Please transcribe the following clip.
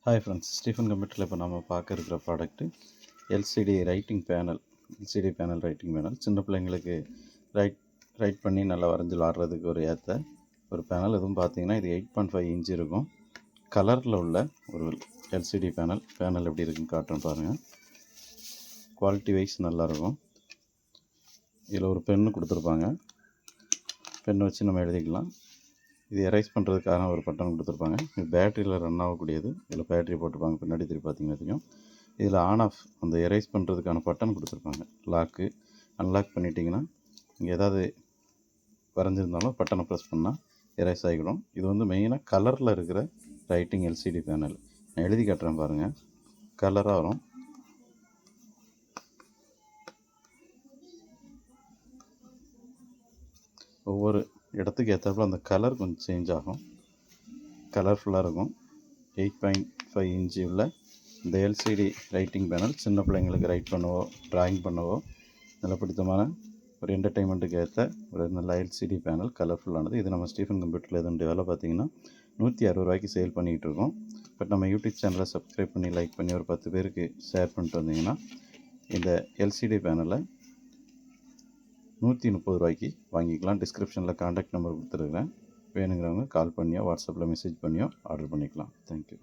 Hi friends, Stephen கம்ப்யூட்டரில் இப்போ நம்ம பார்க்க இருக்கிற product LCD writing panel. LCD panel writing panel சின்ன பிள்ளைங்களுக்கு ரைட் பண்ணி நல்லா வரைஞ்சி விளாட்றதுக்கு ஒரு ஏற்ற ஒரு பேனல். இதுவும் பார்த்தீங்கன்னா இது 8.5 இன்ச் இருக்கும். கலரில் உள்ள ஒரு எல்சிடி பேனல் எப்படி இருக்குன்னு காட்டுறேன் பாருங்கள். குவாலிட்டி வைஸ் நல்லாயிருக்கும். இதில் ஒரு பென்னு கொடுத்துருப்பாங்க. பென் வச்சு நம்ம எழுதிக்கலாம். இது எரேஸ் பண்ணுறதுக்கான ஒரு பட்டன் கொடுத்துருப்பாங்க. இது பேட்டரியில் ரன் ஆகக்கூடியது. இதில் பேட்டரி போட்டிருப்பாங்க. பின்னாடி திருப்பி பார்த்தீங்கன்னா தெரியும். இதில் ஆன் ஆஃப் அந்த எரேஸ் பண்ணுறதுக்கான பட்டன் கொடுத்துருப்பாங்க. லாக்கு அன்லாக் பண்ணிட்டீங்கன்னா இங்கே ஏதாவது வரைஞ்சிருந்தாலும் பட்டனை ப்ரெஸ் பண்ணால் எரேஸ் ஆகிடும். இது வந்து மெயினாக கலரில் இருக்கிற ரைட்டிங் எல்சிடி பேனல். நான் எழுதி காட்டுறேன் பாருங்கள். கலராக வரும். ஒவ்வொரு இடத்துக்கு ஏற்றாப்புல அந்த கலர் கொஞ்சம் சேஞ்ச் ஆகும். கலர்ஃபுல்லாக இருக்கும். 8.5 இன்ச்சு உள்ள இந்த எல்சிடி ரைட்டிங் பேனல் சின்ன பிள்ளைங்களுக்கு ரைட் பண்ணவோ ட்ராயிங் பண்ணவோ நல்ல பிடித்தமான ஒரு என்டர்டெயின்மெண்ட்டுக்கு ஏற்ற ஒரு நல்ல எல்சிடி பேனல், கலர்ஃபுல்லானது. இது நம்ம ஸ்டீஃபன் கம்ப்யூட்டரில் இதனுடைய விலை பார்த்திங்கன்னா 160 ரூபாய்க்கு சேல் பண்ணிகிட்டு இருக்கோம். பட் நம்ம யூடியூப் சேனலை சப்ஸ்கிரைப் பண்ணி லைக் பண்ணி ஒரு 10 பேருக்கு ஷேர் பண்ணிட்டு வந்தீங்கன்னா இந்த எல்சிடி பேனலை 130 ரூபாய்க்கு வாங்கிக்கலாம். டிஸ்கிரிப்ஷனில் கான்டாக்ட் நம்பர் கொடுத்துருக்குறேன். வேணுங்கிறவங்க கால் பண்ணியோ வாட்ஸ்அப்பில் மெசேஜ் பண்ணியோ ஆர்டர் பண்ணிக்கலாம். தேங்க்யூ.